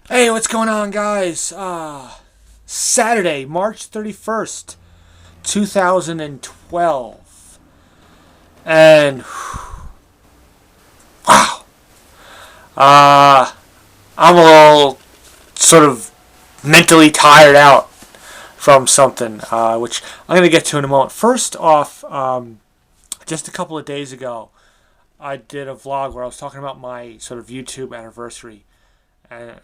Hey, what's going on, guys? Saturday, March 31st, 2012. And, wow. Uh, I'm a little sort of mentally tired out from something, which I'm going to get to in a moment. First off, just a couple of days ago, I did a vlog where I was talking about my sort of YouTube anniversary. And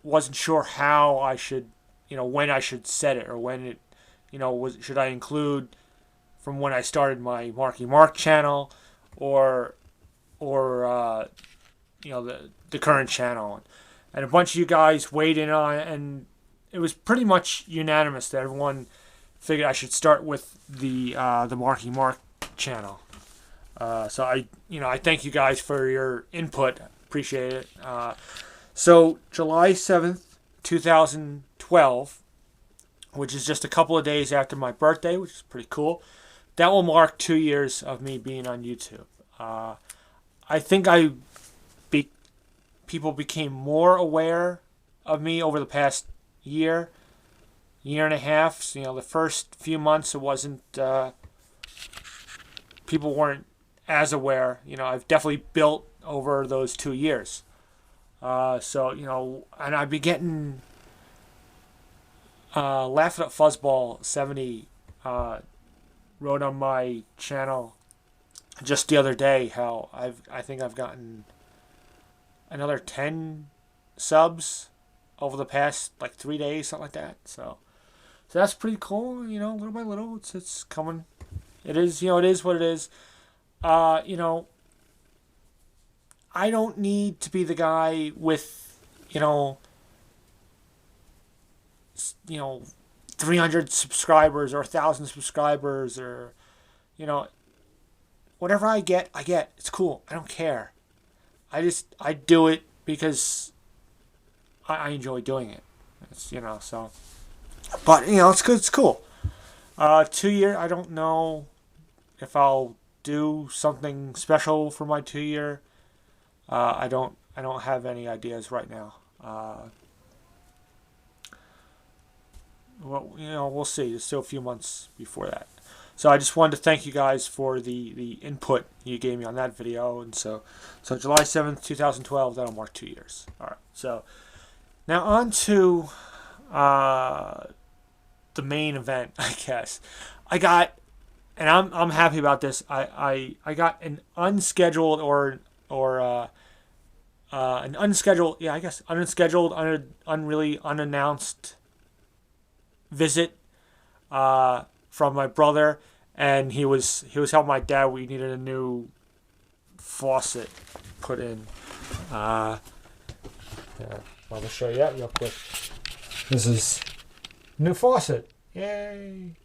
wasn't sure how I should, when I should set it or when it, should I include from when I started my Marky Mark channel or or the current channel, and a bunch of you guys weighed in on it, and it was pretty much unanimous that everyone figured I should start with the Marky Mark channel. So I thank you guys for your input. Appreciate it. So July 7th, 2012, which is just a couple of days after my birthday, which is pretty cool. That will mark 2 years of me being on YouTube. I think people became more aware of me over the past year, year and a half. So, the first few months it wasn't. People weren't as aware. I've definitely built over those 2 years. And I'd be getting Laugh at Fuzzball 70 wrote on my channel just the other day how I think I've gotten another 10 subs over the past like 3 days, something like that. So that's pretty cool. Little by little, it's coming. It is, it is what it is. I don't need to be the guy with, 300 subscribers or 1,000 subscribers or, whatever I get, I get. It's cool. I don't care. I do it because I enjoy doing it. So. But, it's good. It's cool. 2 year, I don't know if I'll do something special for my 2 year. I don't have any ideas right now. Well, we'll see. There's still a few months before that. So I just wanted to thank you guys for the input you gave me on that video. And so July 7th, 2012, that'll mark 2 years. All right. So now on to the main event, I guess. And I'm happy about this. I got an unscheduled an unscheduled, unscheduled, unannounced visit from my brother, and he was helping my dad. We needed a new faucet put in. Yeah, I'll show you that real quick. This is new faucet. Yay!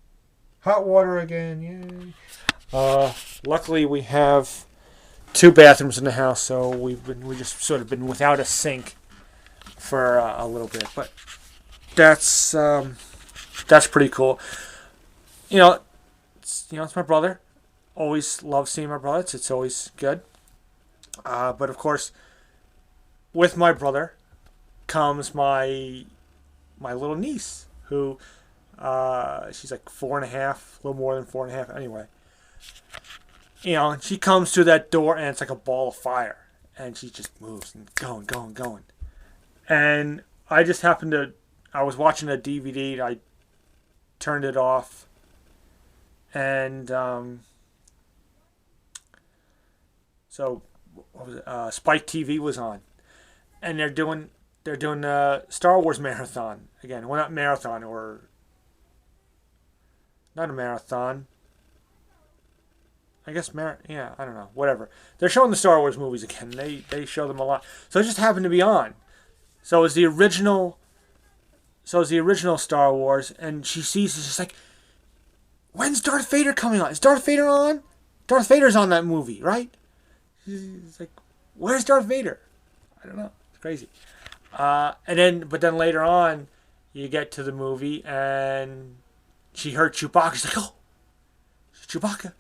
Hot water again. Yay! Luckily, we have 2 bathrooms in the house, so we just sort of been without a sink for a little bit, but that's pretty cool. It's my brother. Always love seeing my brother. It's always good. But of course, with my brother comes my little niece, who she's like 4.5, a little more than 4.5. Anyway. And she comes through that door, and it's like a ball of fire. And she just moves and going. And I just I was watching a DVD, and I turned it off. And, so, what was it? Spike TV was on. And they're doing Star Wars marathon. Again, well, not marathon, not a marathon. I guess yeah, I don't know, whatever. They're showing the Star Wars movies again. They show them a lot. So it just happened to be on. So it was the original Star Wars, and she sees it's just like, when's Darth Vader coming on? Is Darth Vader on? Darth Vader's on that movie, right? It's like, where's Darth Vader? I don't know. It's crazy. But then later on, you get to the movie, and she heard Chewbacca. She's like, oh, it's Chewbacca.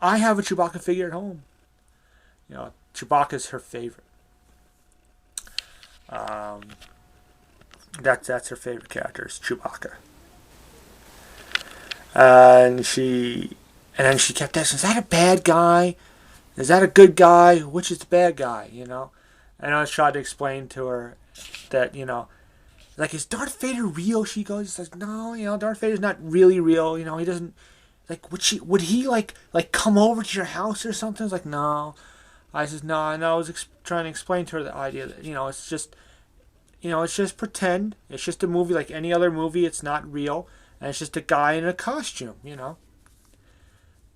I have a Chewbacca figure at home. Chewbacca's her favorite. That's her favorite character, is Chewbacca. And then she kept asking, "Is that a bad guy? Is that a good guy? Which is the bad guy?" And I was trying to explain to her that, like, is Darth Vader real? She goes, like, no, Darth Vader's not really real. He doesn't, like, would he like come over to your house or something? I was like, no. I says, no. I was trying to explain to her the idea that, it's just, it's just pretend. It's just a movie like any other movie. It's not real. And it's just a guy in a costume,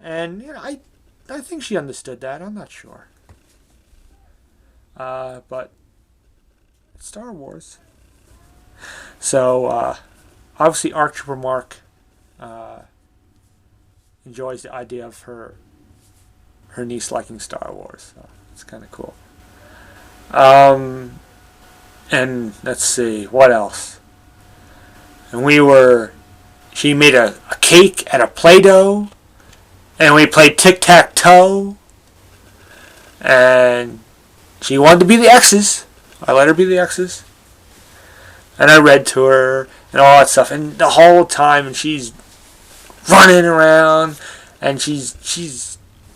And, I think she understood that. I'm not sure. But it's Star Wars. So, obviously, Arc Trooper Mark enjoys the idea of her niece liking Star Wars. So it's kind of cool. And let's see, what else? And she made a cake out of Play-Doh, and we played tic-tac-toe, and she wanted to be the X's. I let her be the X's. And I read to her and all that stuff. And the whole time, and she's running around, and she's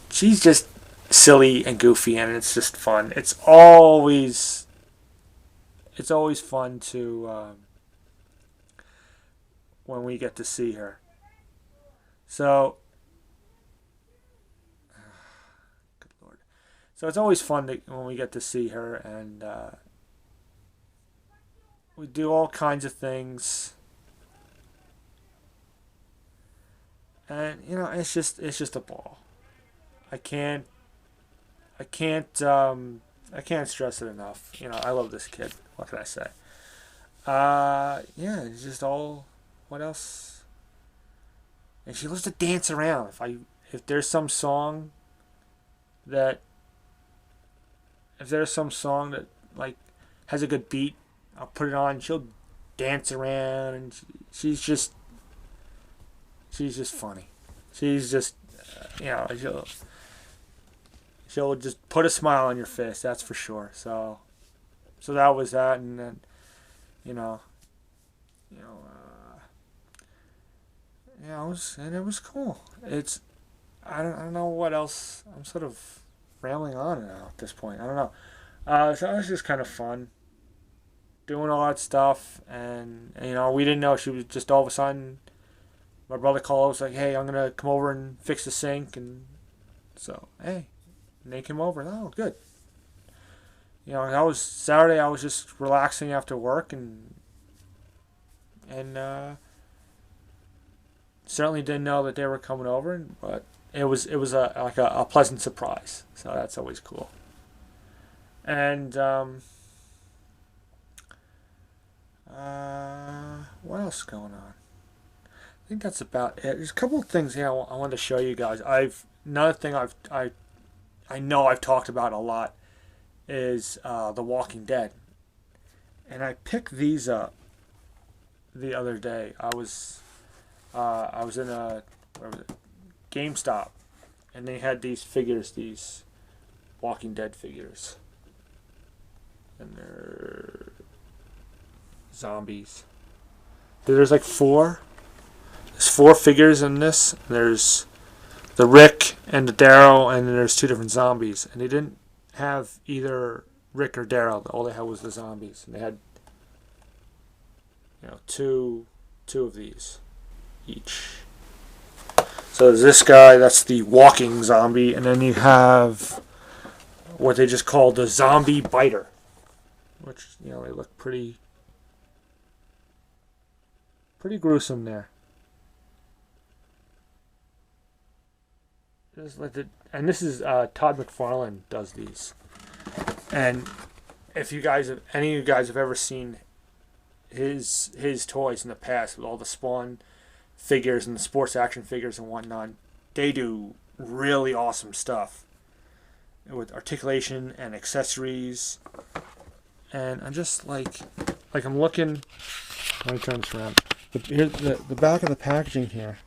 just silly and goofy, and it's just fun. It's always fun to when we get to see her. So, good Lord. So it's always fun when we get to see her, and we do all kinds of things. And it's just a ball. I can't stress it enough. I love this kid. What can I say? Yeah, it's just all. What else? And she loves to dance around. If there's some song that like has a good beat, I'll put it on. She'll dance around, and she's just funny. She's just she'll just put a smile on your face. That's for sure. So that was that, and then it was cool. I don't know what else. I'm sort of rambling on now at this point. I don't know. So it was just kind of fun doing all that stuff, and we didn't know. She was just all of a sudden. My brother called. Was like, "Hey, I'm gonna come over and fix the sink," and so hey, and they came over. Oh, good. That was Saturday. I was just relaxing after work, and certainly didn't know that they were coming over, but it was a pleasant surprise. So that's always cool. And what else is going on? I think that's about it. There's a couple of things here I wanted to show you guys. Another thing I know I've talked about a lot is The Walking Dead, and I picked these up the other day. I was in where was it? GameStop, and they had these figures, these Walking Dead figures, and they're zombies. There's like four. There's four figures in this. There's the Rick and the Daryl, and then there's two different zombies. And they didn't have either Rick or Daryl. All they had was the zombies, and they had two of these each. So there's this guy. That's the walking zombie, and then you have what they just call the zombie biter, which they look pretty gruesome there. And this is Todd McFarlane does these. And if any of you guys have ever seen his toys in the past with all the Spawn figures and the sports action figures and whatnot, they do really awesome stuff with articulation and accessories. And I'm just like I'm looking. Let me turn this around. Here's the back of the packaging here.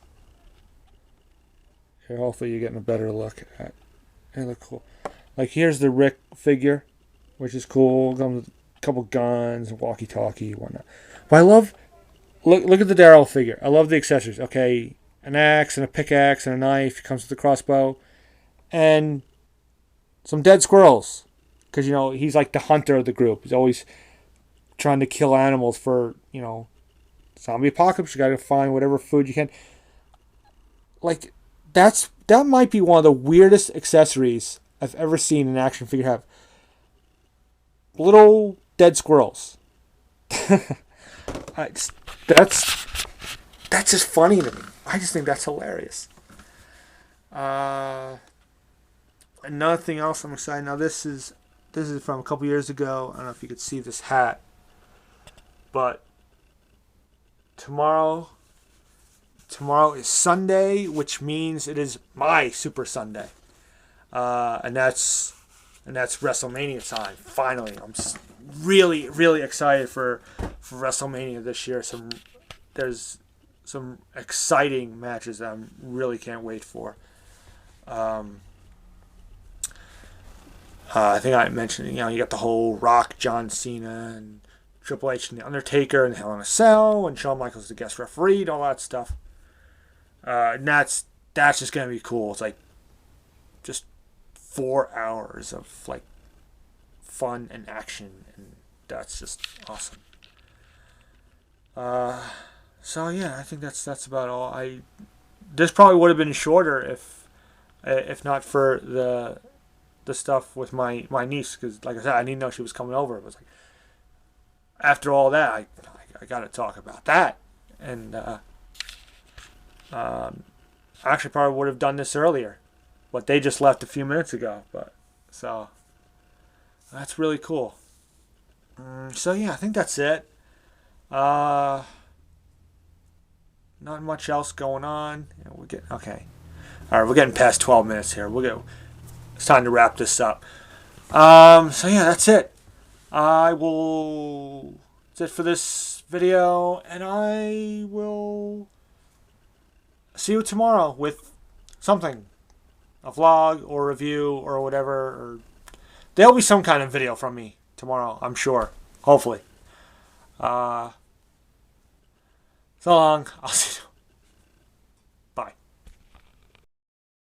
Here, hopefully you're getting a better look at. They look cool. Like here's the Rick figure, which is cool. Comes with couple guns, walkie-talkie, whatnot. But I love, look at the Daryl figure. I love the accessories. Okay, an axe and a pickaxe and a knife. He comes with a crossbow. And some dead squirrels. Because, he's like the hunter of the group. He's always trying to kill animals for, zombie apocalypse. You got to find whatever food you can. Like, that might be one of the weirdest accessories I've ever seen an action figure have. Little dead squirrels. That's just funny to me. I just think that's hilarious. Another thing else I'm excited. Now this is from a couple years ago. I don't know if you could see this hat, but tomorrow is Sunday, which means it is my Super Sunday, and that's WrestleMania time. Finally, I'm really, really excited for WrestleMania this year. There's some exciting matches that I really can't wait for. I think I mentioned, you got the whole Rock, John Cena, and Triple H and The Undertaker, and Hell in a Cell, and Shawn Michaels the guest referee, and all that stuff. And that's just gonna be cool. It's like just 4 hours of like fun and action, and that's just awesome. So yeah, I think that's about all. This probably would have been shorter if not for the stuff with my niece, because like I said, I didn't know she was coming over. It was like, after all that, I got to talk about that, and I actually probably would have done this earlier, but they just left a few minutes ago. But so that's really cool. So yeah, I think that's it. Not much else going on. Okay. All right, we're getting past 12 minutes here. It's time to wrap this up. So yeah, that's it. That's it for this video, and I will see you tomorrow with something, a vlog or review or whatever. Or there'll be some kind of video from me tomorrow, I'm sure. Hopefully. So long. I'll see you.